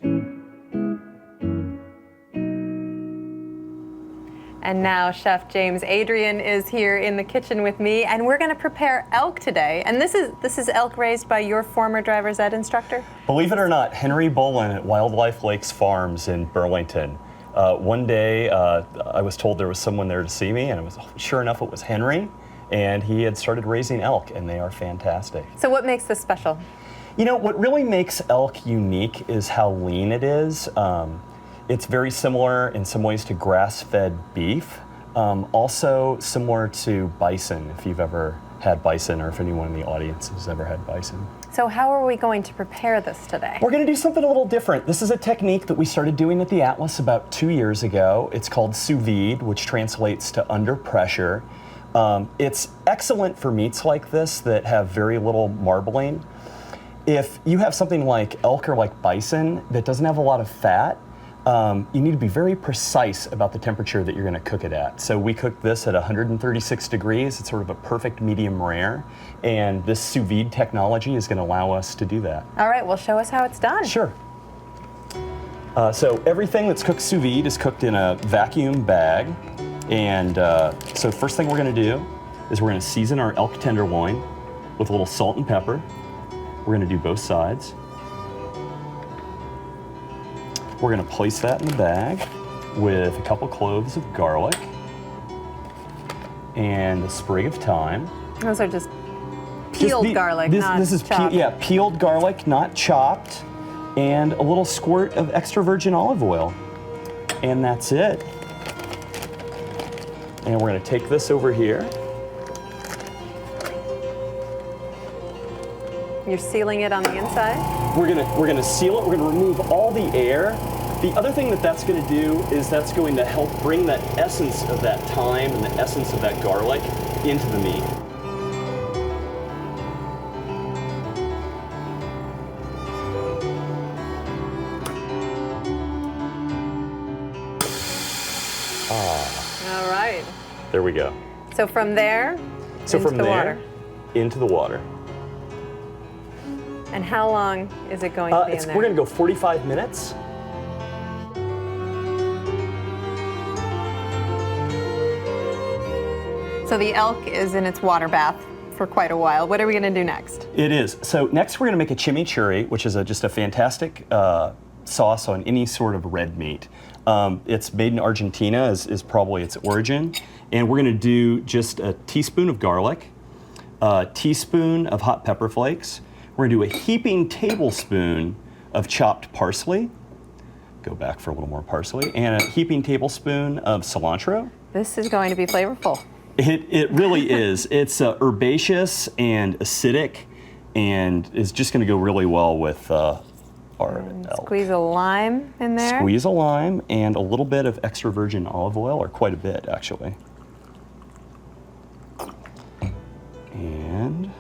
And now Chef James Adrian is here in the kitchen with me, and we're going to prepare elk today. And this is elk raised by your former driver's ed instructor? Believe it or not, Henry Bolin at Wildlife Lakes Farms in Burlington. One day I was told there was someone there to see me, and sure enough it was Henry, and he had started raising elk, and they are fantastic. So what makes this special? You know, what really makes elk unique is how lean it is. It's very similar in some ways to grass-fed beef, also similar to bison, if you've ever had bison or if anyone in the audience has ever had bison. So how are we going to prepare this today? We're going to do something a little different. This is a technique that we started doing at the Atlas about 2 years ago. It's called sous-vide, which translates to under pressure. It's excellent for meats like this that have very little marbling. If you have something like elk or like bison that doesn't have a lot of fat, you need to be very precise about the temperature that you're going to cook it at. So we cook this at 136 degrees. It's sort of a perfect medium rare. And this sous vide technology is going to allow us to do that. All right, well, show us how it's done. Sure. So everything that's cooked sous vide is cooked in a vacuum bag. And so first thing we're going to do is we're going to season our elk tenderloin with a little salt and pepper. We're going to do both sides. We're going to place that in the bag with a couple cloves of garlic and a sprig of thyme. Those are just peeled garlic, not chopped. Peeled garlic, not chopped, and a little squirt of extra virgin olive oil. And that's it. And we're going to take this over here. You're sealing it on the inside? We're gonna seal it. We're gonna remove all the air. The other thing that's going to do is that's going to help bring that essence of that thyme and the essence of that garlic into the meat. All right. There we go. So from there, into the water. Into the water. And how long is it going to be in there? We're going to go 45 minutes. So the elk is in its water bath for quite a while. What are we going to do next? It is. So next we're going to make a chimichurri, which is just a fantastic sauce on any sort of red meat. It's made in Argentina, is probably its origin. And we're going to do just a teaspoon of garlic, a teaspoon of hot pepper flakes. We're going to do a heaping tablespoon of chopped parsley. Go back for a little more parsley. And a heaping tablespoon of cilantro. This is going to be flavorful. It really is. It's herbaceous and acidic, and is just going to go really well with our elk. Squeeze a lime in there. Squeeze a lime and a little bit of extra virgin olive oil, or quite a bit, actually. And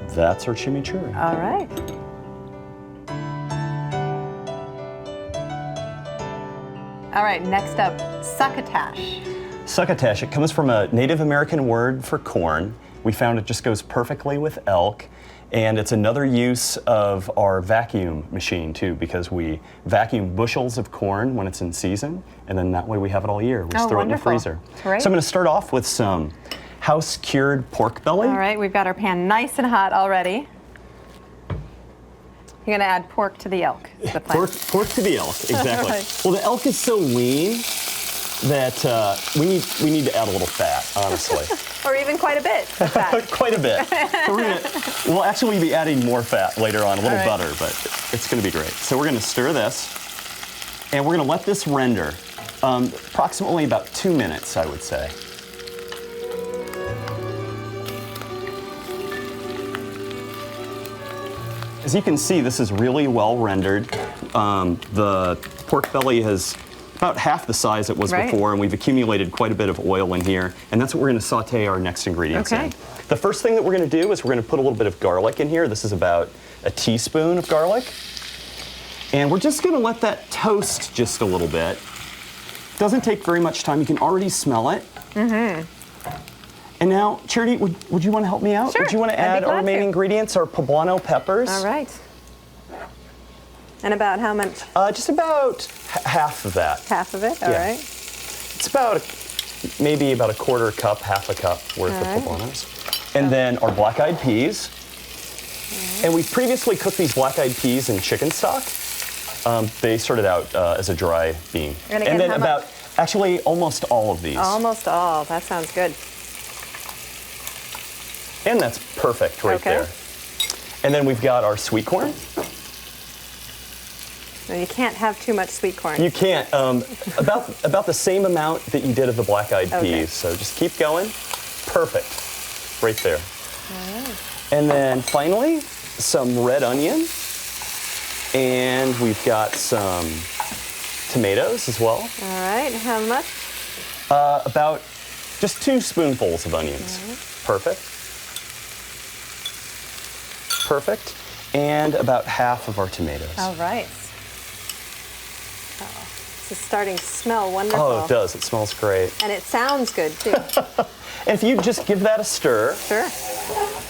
that's our chimichurri. All right. All right, next up, succotash. Succotash, it comes from a Native American word for corn. We found it just goes perfectly with elk, and it's another use of our vacuum machine too, because we vacuum bushels of corn when it's in season, and then that way we have it all year. We just throw it in the freezer. Great. So I'm going to start off with some house-cured pork belly. All right, we've got our pan nice and hot already. You're going to add pork to the elk, is the plan. Pork to the elk, exactly. Right. Well, the elk is so lean that we need to add a little fat, honestly. Or even quite a bit of fat. Quite a bit. So we'll actually be adding more fat later on, a little butter, but it's going to be great. So we're going to stir this, and we're going to let this render approximately about 2 minutes, I would say. As you can see, this is really well rendered. The pork belly has about half the size it was before, and we've accumulated quite a bit of oil in here, and that's what we're going to saute our next ingredients in. The first thing that we're going to do is we're going to put a little bit of garlic in here. This is about a teaspoon of garlic. And we're just going to let that toast just a little bit. Doesn't take very much time. You can already smell it. Mm-hmm. And now, Charity, would you want to help me out? Sure. Would you want to add our remaining ingredients, our poblano peppers? All right. And about how much? Just about half of that. Half of it, all Yeah. right. It's about maybe about a quarter cup, half a cup worth of poblanos. And then our black-eyed peas. And we previously cooked these black-eyed peas in chicken stock. They started out as a dry bean. And then about, actually almost all of these. Almost all, that sounds good. And that's perfect right there. And then we've got our sweet corn. No, you can't have too much sweet corn. You can't. About the same amount that you did of the black-eyed peas. So just keep going. Perfect. Right there. All right. And then finally, some red onion. And we've got some tomatoes as well. All right, how much? About just 2 spoonfuls of onions. Perfect. Perfect. And about half of our tomatoes. All right. Oh, this is starting to smell wonderful. Oh, it does. It smells great. And it sounds good, too. And if you just give that a stir, Sure.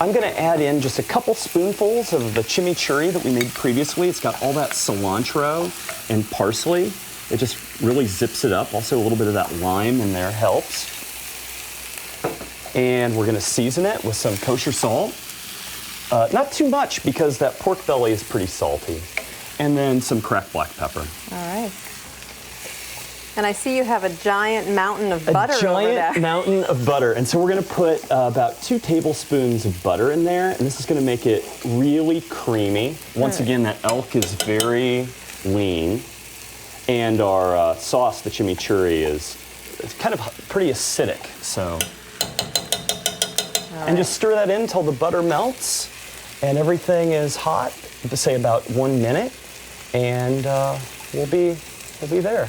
I'm going to add in just a couple spoonfuls of the chimichurri that we made previously. It's got all that cilantro and parsley. It just really zips it up. Also, a little bit of that lime in there helps. And we're going to season it with some kosher salt. Not too much because that pork belly is pretty salty. And then some cracked black pepper. All right. And I see you have a giant mountain of butter over there. A giant mountain of butter. And so we're going to put about 2 tablespoons of butter in there. And this is going to make it really creamy. Once again, that elk is very lean. And our sauce, the chimichurri, is kind of pretty acidic. So, and just stir that in until the butter melts and everything is hot. To say about 1 minute, and we'll be there.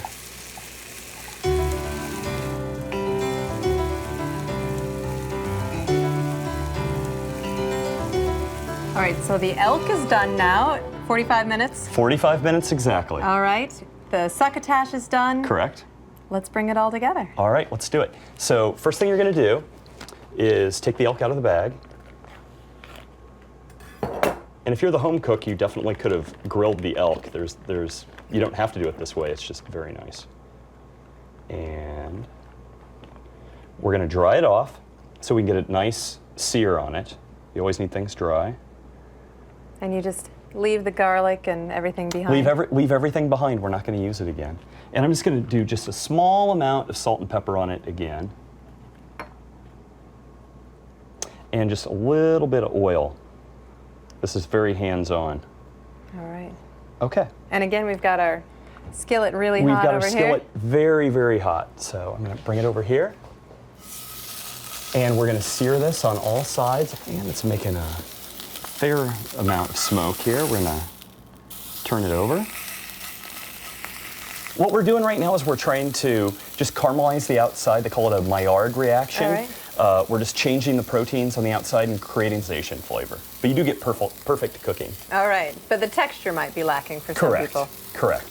All right, so the elk is done now. 45 minutes? 45 minutes exactly. All right. The succotash is done. Correct. Let's bring it all together. All right, let's do it. So first thing you're going to do is take the elk out of the bag. And if you're the home cook, you definitely could have grilled the elk. You don't have to do it this way. It's just very nice. And we're going to dry it off so we can get a nice sear on it. You always need things dry. And you just leave the garlic and everything behind? Leave everything behind. We're not going to use it again. And I'm just going to do just a small amount of salt and pepper on it again. And just a little bit of oil. This is very hands-on. All right. Okay. And again, we've got our skillet really We've hot got over our here. skillet very, very hot. So I'm going to bring it over here. And we're going to sear this on all sides. And it's making a fair amount of smoke here. We're going to turn it over. What we're doing right now is we're trying to just caramelize the outside. They call it a Maillard reaction. All right. We're just changing the proteins on the outside and creating Asian flavor. But you do get perfect cooking. All right, but the texture might be lacking for some people. Correct.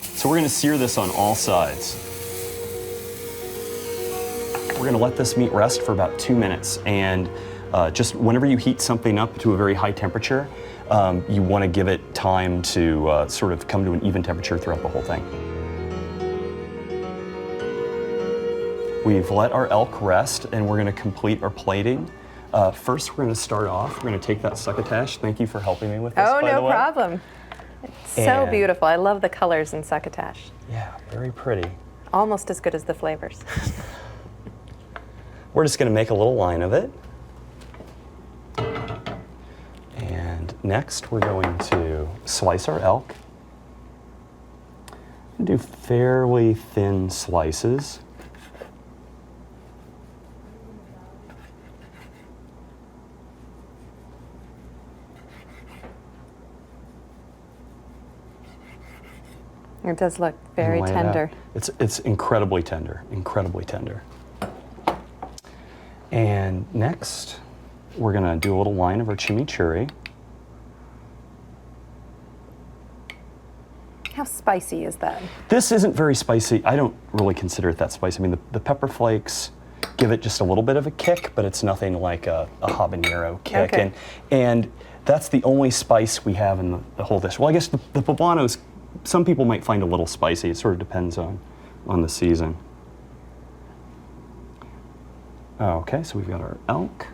So we're going to sear this on all sides. We're going to let this meat rest for about 2 minutes. And just whenever you heat something up to a very high temperature, you want to give it time to sort of come to an even temperature throughout the whole thing. We've let our elk rest, and we're going to complete our plating. First, we're going to start off. We're going to take that succotash. Thank you for helping me with this, by the way. Oh, no problem. It's so beautiful. I love the colors in succotash. Yeah, very pretty. Almost as good as the flavors. We're just going to make a little line of it. And next, we're going to slice our elk. And do fairly thin slices. It does look very tender. It's incredibly tender, incredibly tender. And next, we're going to do a little line of our chimichurri. How spicy is that? This isn't very spicy. I don't really consider it that spicy. I mean, the pepper flakes give it just a little bit of a kick, but it's nothing like a habanero kick. Okay. And That's the only spice we have in the whole dish. Well, I guess the poblanos, some people might find a little spicy. It sort of depends on the season. Okay, so we've got our elk.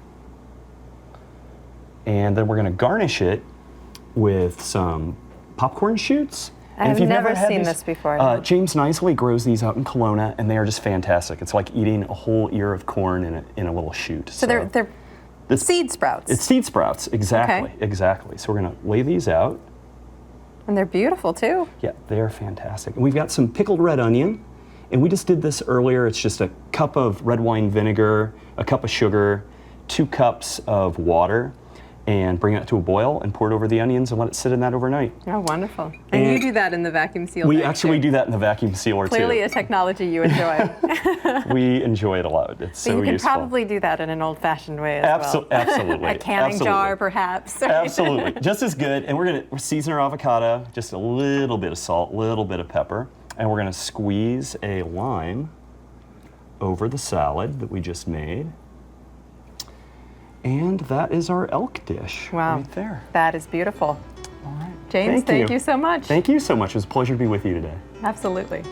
And then we're going to garnish it with some popcorn shoots. I have never seen this before. James Nisley grows these out in Kelowna, and they are just fantastic. It's like eating a whole ear of corn in a little shoot. So they're seed sprouts. It's seed sprouts, exactly, Okay. exactly. So we're going to lay these out. And they're beautiful too. Yeah, they're fantastic. And we've got some pickled red onion, and we just did this earlier. It's just a cup of red wine vinegar, a cup of sugar, 2 cups of water, and bring it to a boil and pour it over the onions and let it sit in that overnight. Oh, wonderful. And you do that in the vacuum seal We bag, actually too. do that in the vacuum sealer Clearly too. a technology you enjoy. We enjoy it a lot. It's So so you can useful. probably do that in an old-fashioned way as well. Absolutely. A canning absolutely. jar, perhaps. Absolutely, just as good. And we're gonna season our avocado, just a little bit of salt, little bit of pepper, and we're gonna squeeze a lime over the salad that we just made. And that is our elk dish Wow. right there. That is beautiful. All right. James, thank you so much. Thank you so much. It was a pleasure to be with you today. Absolutely.